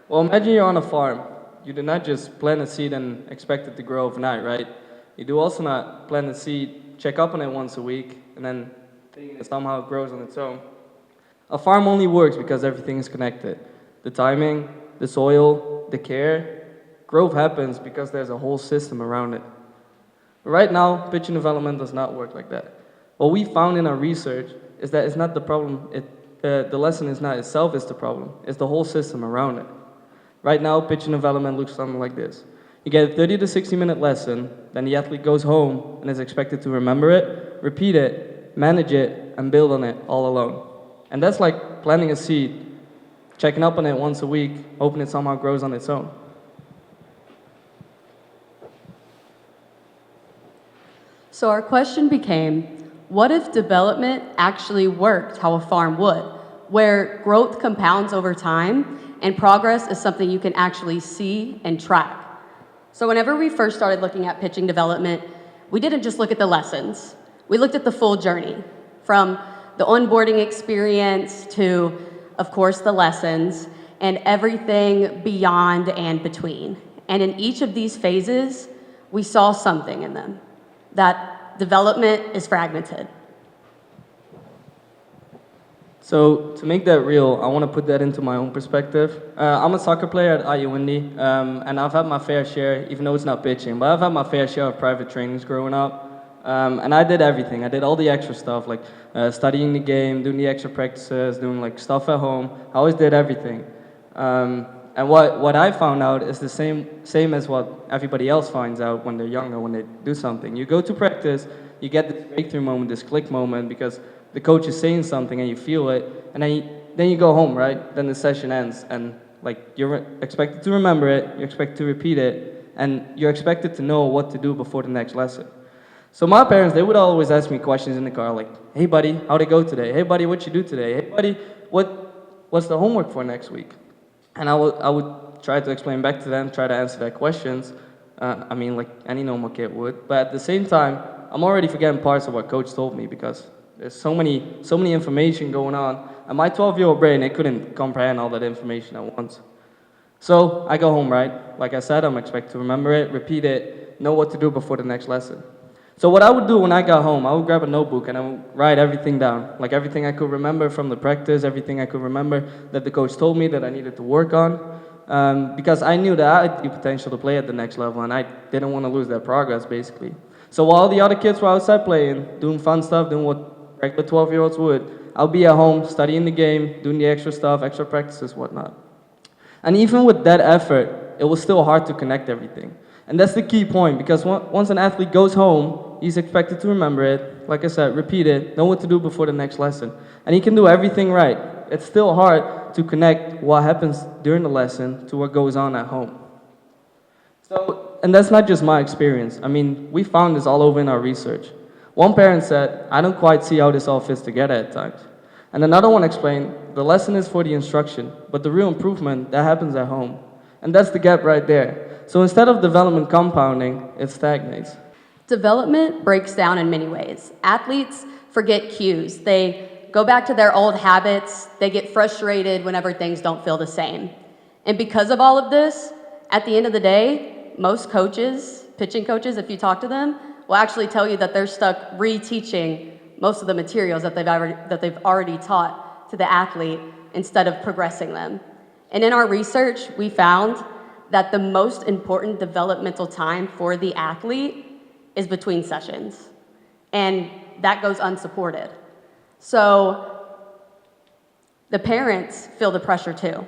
Well, imagine you're on a farm. You do not just plant a seed and expect it to grow overnight, right? You do also not plant a seed, check up on it once a week, and then think it somehow grows on its own. A farm only works because everything is connected. The timing, the soil, the care. Growth happens because there's a whole system around it. Right now, pitching development does not work like that. What we found in our research is that it's not the problem, the lesson is not itself is the problem, it's the whole system around it. Right now, pitching development looks something like this. You get a 30 to 60 minute lesson, then the athlete goes home and is expected to remember it, repeat it, manage it, and build on it all alone. And that's like planting a seed, checking up on it once a week, hoping it somehow grows on its own. So our question became, what if development actually worked how a farm would, where growth compounds over time and progress is something you can actually see and track? So whenever we first started looking at pitching development, we didn't just look at the lessons. We looked at the full journey, from the onboarding experience to, of course, the lessons, and everything beyond and between. And in each of these phases, we saw something in them, that development is fragmented. So to make that real, I want to put that into my own perspective. I'm a soccer player at IU Indy, and I've had my fair share, even though it's not pitching, but I've had my fair share of private trainings growing up. And I did everything. I did all the extra stuff, like studying the game, doing the extra practices, doing like stuff at home. I always did everything. And what I found out is the same as what everybody else finds out when they're younger, when they do something. You go to practice, you get this breakthrough moment, this click moment, because the coach is saying something and you feel it, and then you go home, right? Then the session ends, and like you're expected to remember it, you're expected to repeat it, and you're expected to know what to do before the next lesson. So my parents, they would always ask me questions in the car, like, "Hey buddy, how'd it go today? Hey buddy, what you do today? Hey buddy, what's the homework for next week?" And I would try to explain back to them, try to answer their questions. I mean, like any normal kid would. But at the same time, I'm already forgetting parts of what coach told me because there's so many information going on. And my 12-year-old brain, it couldn't comprehend all that information at once. So I go home, right? Like I said, I'm expected to remember it, repeat it, know what to do before the next lesson. So what I would do when I got home, I would grab a notebook and I would write everything down. Like everything I could remember from the practice, everything I could remember that the coach told me that I needed to work on. Because I knew that I had the potential to play at the next level and I didn't want to lose that progress, basically. So while the other kids were outside playing, doing fun stuff, doing what regular 12-year-olds would, I'll be at home studying the game, doing the extra stuff, extra practices, whatnot. And even with that effort, it was still hard to connect everything. And that's the key point, because once an athlete goes home, he's expected to remember it, like I said, repeat it, know what to do before the next lesson. And he can do everything right. It's still hard to connect what happens during the lesson to what goes on at home. So, and that's not just my experience. I mean, we found this all over in our research. One parent said, "I don't quite see how this all fits together at times." And another one explained, "The lesson is for the instruction, but the real improvement, that happens at home." And that's the gap right there. So instead of development compounding, it stagnates. Development breaks down in many ways. Athletes forget cues. They go back to their old habits. They get frustrated whenever things don't feel the same. And because of all of this, at the end of the day, most coaches, pitching coaches, if you talk to them, will actually tell you that they're stuck reteaching most of the materials that they've already taught to the athlete instead of progressing them. And in our research, we found that the most important developmental time for the athlete is between sessions. And that goes unsupported. So the parents feel the pressure too.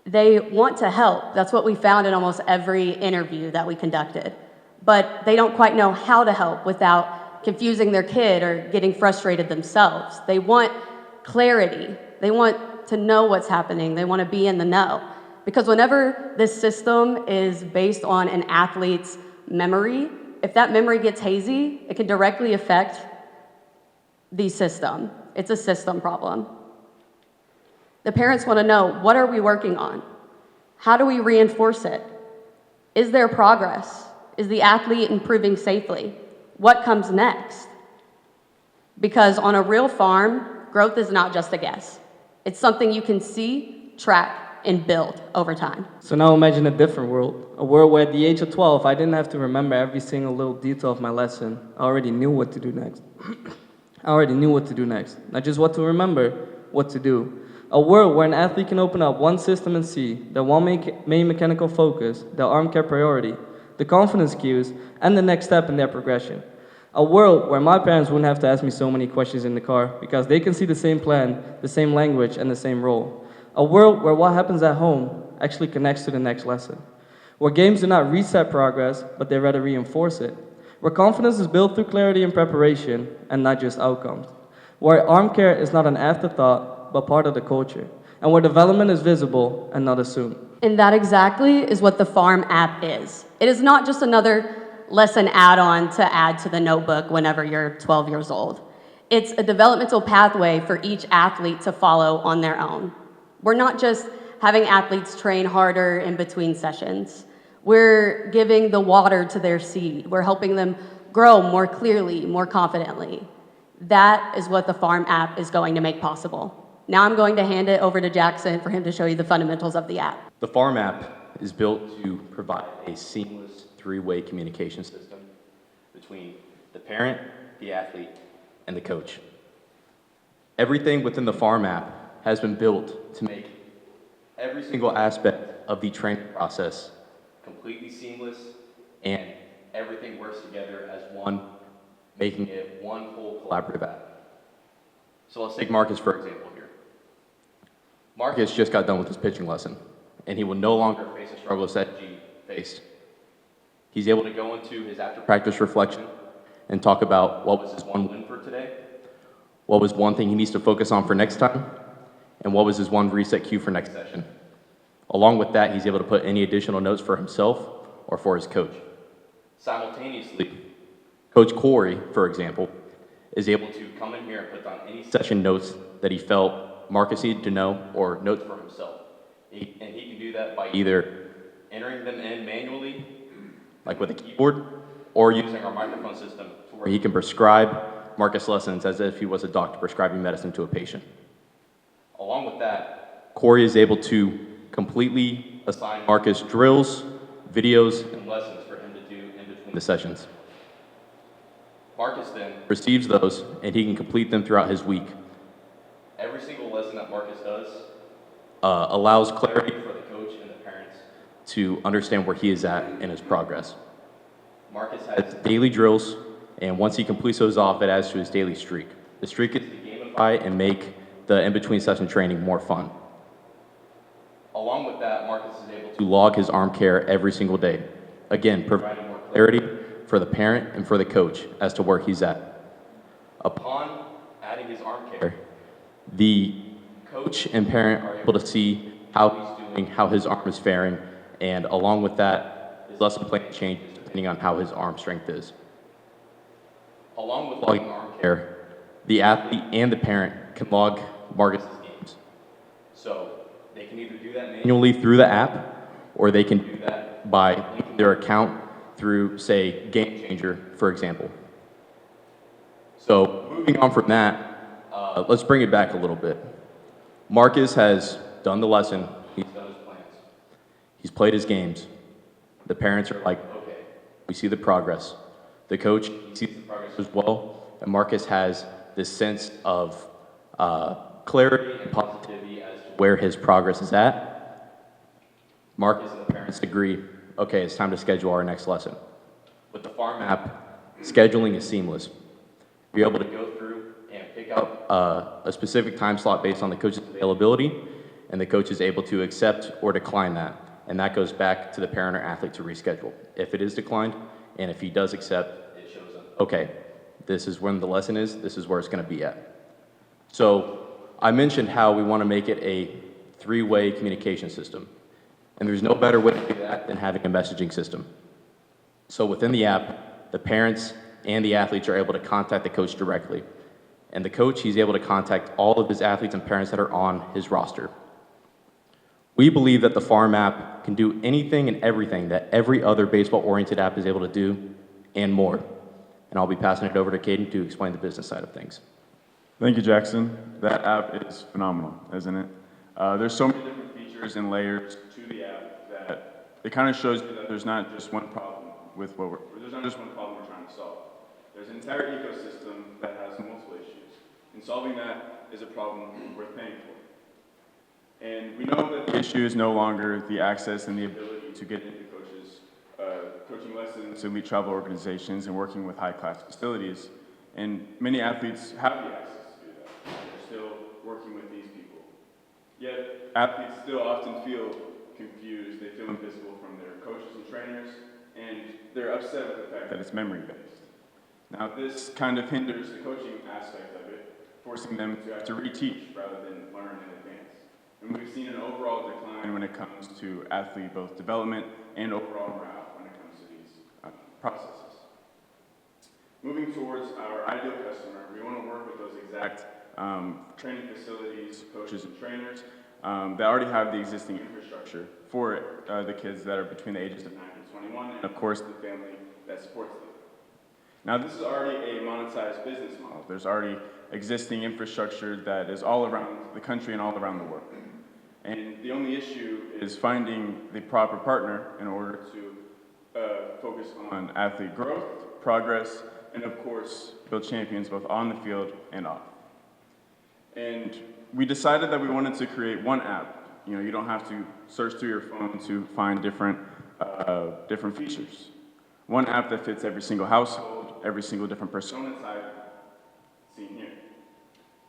They want to help. That's what we found in almost every interview that we conducted. But they don't quite know how to help without confusing their kid or getting frustrated themselves. They want clarity. They want to know what's happening. They want to be in the know. Because whenever this system is based on an athlete's memory, if that memory gets hazy, it can directly affect the system. It's a system problem. The parents want to know, what are we working on? How do we reinforce it? Is there progress? Is the athlete improving safely? What comes next? Because on a real farm, growth is not just a guess. It's something you can see, track, and build over time. So now imagine a different world. A world where at the age of 12, I didn't have to remember every single little detail of my lesson. I already knew what to do next. I already knew what to do next. Not just what to remember, what to do. A world where an athlete can open up one system and see their one main mechanical focus, their arm care priority, the confidence cues, and the next step in their progression. A world where my parents wouldn't have to ask me so many questions in the car because they can see the same plan, the same language, and the same role. A world where what happens at home actually connects to the next lesson. Where games do not reset progress, but they rather reinforce it. Where confidence is built through clarity and preparation, and not just outcomes. Where arm care is not an afterthought, but part of the culture. And where development is visible and not assumed. And that exactly is what the Farm app is. It is not just another lesson add-on to add to the notebook whenever you're 12 years old. It's a developmental pathway for each athlete to follow on their own. We're not just having athletes train harder in between sessions. We're giving the water to their seed. We're helping them grow more clearly, more confidently. That is what the Farm app is going to make possible. Now I'm going to hand it over to Jackson for him to show you the fundamentals of the app. The Farm app is built to provide a seamless three-way communication system between the parent, the athlete, and the coach. Everything within the Farm app has been built to make every single aspect of the training process completely seamless, and everything works together as one, making it one whole collaborative app. So let's take Marcus for example here. Marcus just got done with his pitching lesson, and he will no longer face the struggles that G faced. He's able to go into his after-practice reflection and talk about what was his one win for today, what was one thing he needs to focus on for next time, and what was his one reset cue for next session. Along with that, he's able to put any additional notes for himself or for his coach. Simultaneously, Coach Corey, for example, is able to come in here and put down any session notes that he felt Marcus needed to know or notes for himself. And he can do that by either entering them in manually, like with a keyboard, or using our microphone system to where he can prescribe Marcus lessons as if he was a doctor prescribing medicine to a patient. Along with that, Corey is able to completely assign Marcus drills, videos, and lessons for him to do in between the sessions. Marcus then receives those, and he can complete them throughout his week. Every single lesson that Marcus does allows clarity for the coach and the parents to understand where he is at in his progress. Marcus has daily drills, and once he completes those off, it adds to his daily streak. The streak is to gamify and make the in-between session training more fun. Along with that, Marcus is able to log his arm care every single day. Again, providing more clarity for the parent and for the coach as to where he's at. Upon adding his arm care, the coach and parent are able to see how he's doing, how his arm is faring, and along with that, his lesson plan changes depending on how his arm strength is. Along with logging arm care, the athlete and the parent can log Marcus's games. So they can either do that manually through the app, or they can do that by linking their account through, say, Game Changer, for example. So moving on from that, let's bring it back a little bit. Marcus has done the lesson, he's done his plans, he's played his games. The parents are like, okay, we see the progress. The coach sees the progress as well, and Marcus has this sense of clarity and positivity as to where his progress is at. Marcus and the parents agree, okay, it's time to schedule our next lesson. With the Farm app, scheduling is seamless. You're able to go through and pick up a specific time slot based on the coach's availability, and the coach is able to accept or decline that. And that goes back to the parent or athlete to reschedule. If it is declined, and if he does accept, it shows up, okay, this is when the lesson is, this is where it's gonna be at. So I mentioned how we wanna make it a three-way communication system. And there's no better way to do that than having a messaging system. So within the app, the parents and the athletes are able to contact the coach directly. And the coach, he's able to contact all of his athletes and parents that are on his roster. We believe that the Farm app can do anything and everything that every other baseball-oriented app is able to do, and more. And I'll be passing it over to Caden to explain the business side of things. Thank you, Jackson. That app is phenomenal, isn't it? There's so many different features features and layers to the app that it kind of shows you that there's not just one problem with there's not just one problem we're trying to solve. There's an entire ecosystem that has multiple issues, and solving that is a problem worth paying for. And we know that the issue is no longer the access and the ability to get into coaching lessons, elite travel organizations, and working with high-class facilities. And many athletes have the access to do that. They're still working with these people. Yet, athletes still often feel confused. They feel invisible from their coaches and trainers, and they're upset with the fact that it's memory-based. Now, this kind of hinders the coaching aspect of it, forcing them to have to reteach rather than learn in advance. And we've seen an overall decline when it comes to athlete both development and overall morale when it comes to these processes. Moving towards our ideal customer, we want to work with those exact training facilities, coaches, and trainers that already have the existing infrastructure for the kids that are between the ages of 9 and 21, and of course the family that supports them. Now, this is already a monetized business model. There's already existing infrastructure that is all around the country and all around the world. And the only issue is finding the proper partner in order to focus on athlete growth, progress, and of course, build champions both on the field and off. And we decided that we wanted to create one app. You know, you don't have to search through your phone to find different features. One app that fits every single household, every single different persona type, seen here.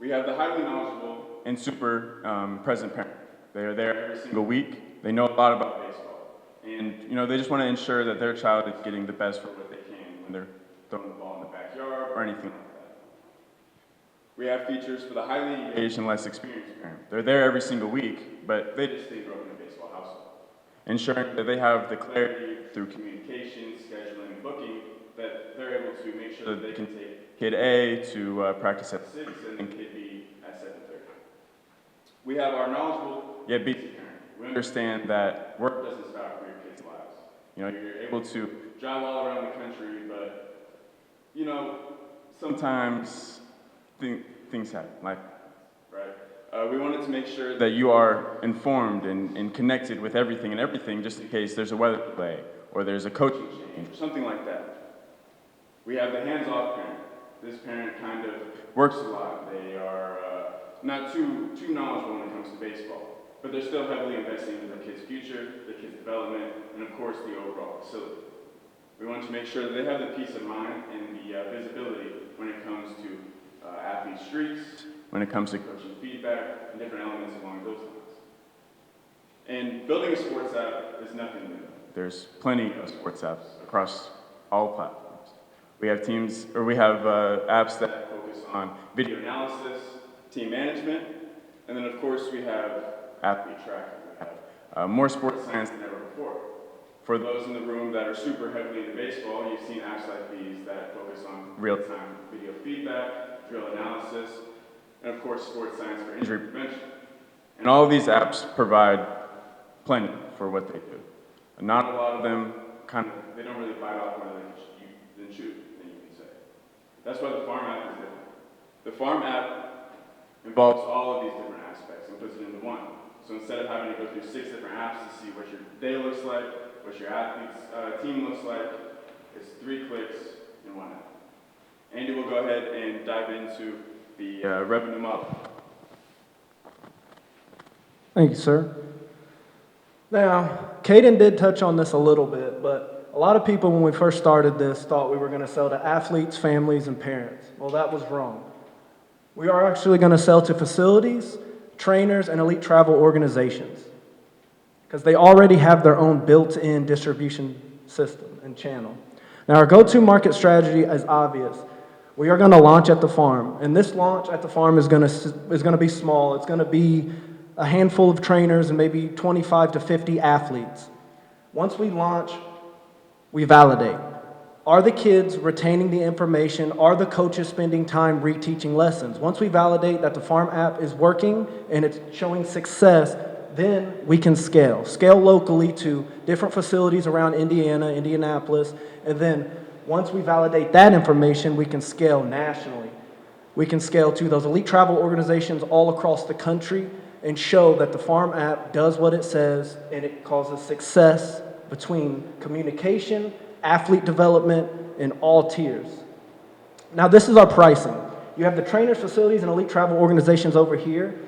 We have the highly knowledgeable and super present parent. They are there every single week. They know a lot about baseball. And, you know, they just want to ensure that their child is getting the best for what they can when they're throwing the ball in the backyard or anything like that. We have features for the highly engaged and less experienced parent. They're there every single week, but they just didn't grow up in a baseball household. Ensuring that they have the clarity through communication, scheduling, and booking, that they're able to make sure that they can take kid A to practice at 6 and kid B at 7:30. We have our knowledgeable yet busy parent. We understand that work doesn't stop for your kids' lives. You know, you're able to drive all around the country, but, you know, sometimes things happen, life happens, right? We wanted to make sure that you are informed and connected with everything and everything just in case there's a weather delay or there's a coaching change or something like that. We have the hands-off parent. This parent kind of works a lot. They are not too knowledgeable when it comes to baseball, but they're still heavily investing in their kids' future, their kids' development, and of course the overall facility. We want to make sure that they have the peace of mind and the visibility when it comes to athlete streaks, when it comes to coaching feedback, and different elements along those lines. And building a sports app is nothing new. There's plenty of sports apps across all platforms. We have apps that focus on video analysis, team management, and then of course we have athlete tracking. We have more sports science than ever before. For those in the room that are super heavily into baseball, you've seen apps like these that focus on real-time video feedback, drill analysis, and of course sports science for injury prevention. And all of these apps provide plenty for what they do. And not a lot of them they don't really bite off more than chew, than you can say. That's why the farm app is different. The farm app involves all of these different aspects and puts it into one. So instead of having to go through 6 different apps to see what your day looks like, what your athlete's team looks like, it's 3 clicks in one app. Andy will go ahead and dive into the revenue model. Thank you, sir. Now, Caden did touch on this a little bit, but a lot of people when we first started this thought we were going to sell to athletes, families, and parents. Well, that was wrong. We are actually going to sell to facilities, trainers, and elite travel organizations because they already have their own built-in distribution system and channel. Now, our go-to market strategy is obvious. We are going to launch at the farm, and this launch at the farm is going to be small. It's going to be a handful of trainers and maybe 25 to 50 athletes. Once we launch, we validate. Are the kids retaining the information? Are the coaches spending time reteaching lessons? Once we validate that the farm app is working and it's showing success, then we can scale. Scale locally to different facilities around Indiana, Indianapolis, and then once we validate that information, we can scale nationally. We can scale to those elite travel organizations all across the country, and show that the farm app does what it says and it causes success between communication, athlete development, and all tiers. Now, this is our pricing. You have the trainers, facilities, and elite travel organizations over here.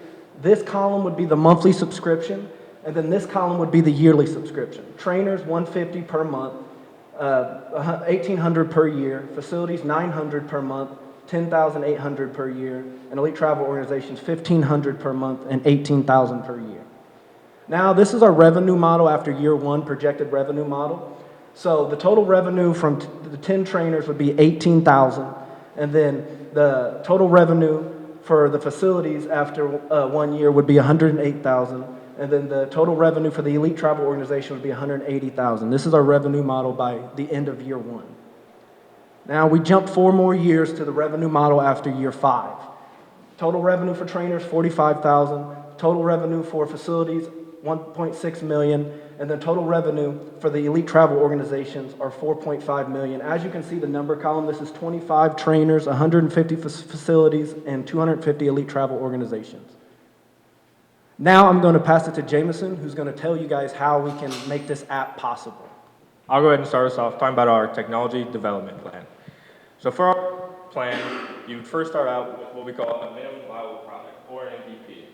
This column would be the monthly subscription, and then this column would be the yearly subscription. Trainers, $150 per month, $1,800 per year. Facilities, $900 per month, $10,800 per year. And elite travel organizations, $1,500 per month and $18,000 per year. Now, this is our revenue model after year one, projected revenue model. So the total revenue from the 10 trainers would be $18,000, and then the total revenue for the facilities after 1 year would be $108,000, and then the total revenue for the elite travel organization would be $180,000. This is our revenue model by the end of year one. Now we jump 4 more years to the revenue model after year 5. Total revenue for trainers, $45,000. Total revenue for facilities, $1.6 million, and then total revenue for the elite travel organizations are $4.5 million. As you can see, the number column, this is 25 trainers, 150 facilities, and 250 elite travel organizations. Now I'm going to pass it to Jameson, who's going to tell you guys how we can make this app possible. I'll go ahead and start us off talking about our technology development plan. So for our plan, you would first start out with what we call a minimum viable product, or an MVP.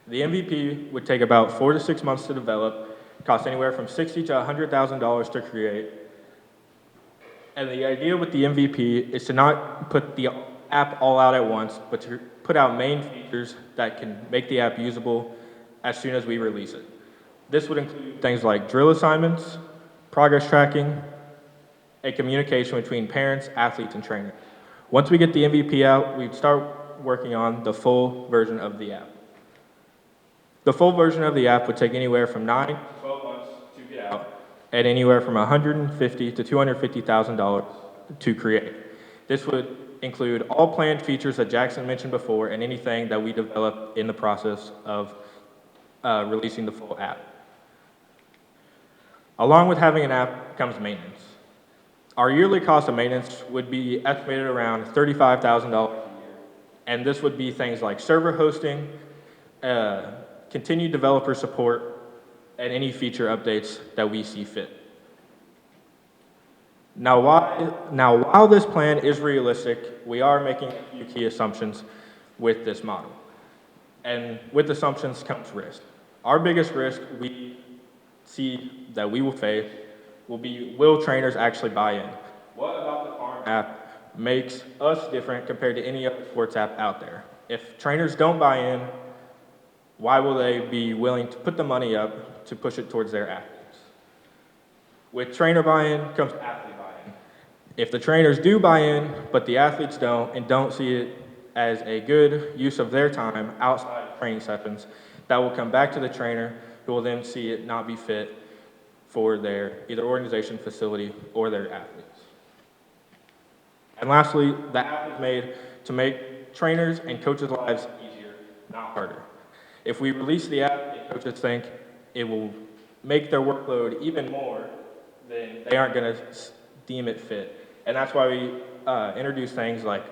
The MVP would take about 4 to 6 months to develop, cost anywhere from $60,000 to $100,000 to create. And the idea with the MVP is to not put the app all out at once, but to put out main features that can make the app usable as soon as we release it. This would include things like drill assignments, progress tracking, and communication between parents, athletes, and trainers. Once we get the MVP out, we'd start working on the full version of the app. The full version of the app would take anywhere from 9 to 12 months to get out, and anywhere from $150,000 to $250,000 to create. This would include all planned features that Jackson mentioned before and anything that we develop in the process of releasing the full app. Along with having an app comes maintenance. Our yearly cost of maintenance would be estimated around $35,000 a year, and this would be things like server hosting, continued developer support, and any feature updates that we see fit. Now, while this plan is realistic, we are making a few key assumptions with this model. And with assumptions comes risk. Our biggest risk we see that we will face will be, will trainers actually buy in? What about the farm app makes us different compared to any other sports app out there? If trainers don't buy in, why will they be willing to put the money up to push it towards their athletes? With trainer buy-in comes athlete buy-in. If the trainers do buy in, but the athletes don't, and don't see it as a good use of their time outside of training sessions, that will come back to the trainer, who will then see it not be fit for their either organization, facility, or their athletes. And lastly, the app is made to make trainers and coaches' lives easier, not harder. If we release the app and coaches think it will make their workload even more, then they aren't going to deem it fit. And that's why we introduce things like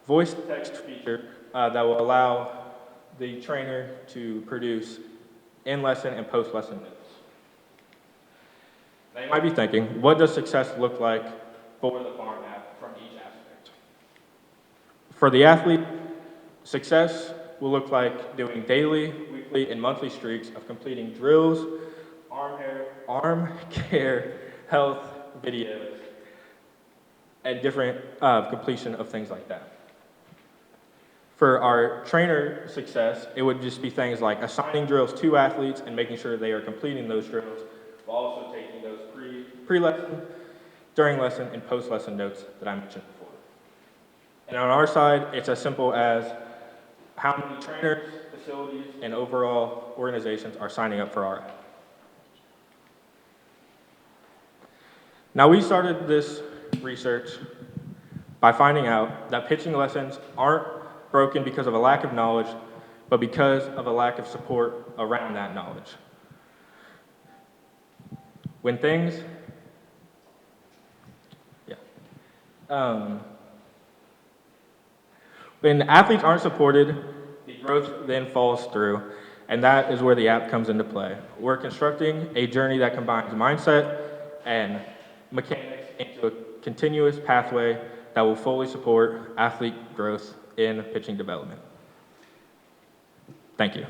voice-to-text feature that will allow the trainer to produce in-lesson and post-lesson notes. Now you might be thinking, what does success look like for the farm app from each aspect? For the athlete, success will look like doing daily, weekly, and monthly streaks of completing drills, arm care, health videos, and different completion of things like that. For our trainer success, it would just be things like assigning drills to athletes and making sure they are completing those drills, while also taking those pre-lesson, during lesson, and post-lesson notes that I mentioned before. And on our side, it's as simple as how many trainers, facilities, and overall organizations are signing up for our app. Now, we started this research by finding out that pitching lessons aren't broken because of a lack of knowledge, but because of a lack of support around that knowledge. When things, When athletes aren't supported, the growth then falls through, and that is where the app comes into play. We're constructing a journey that combines mindset and mechanics into a continuous pathway that will fully support athlete growth in pitching development. Thank you.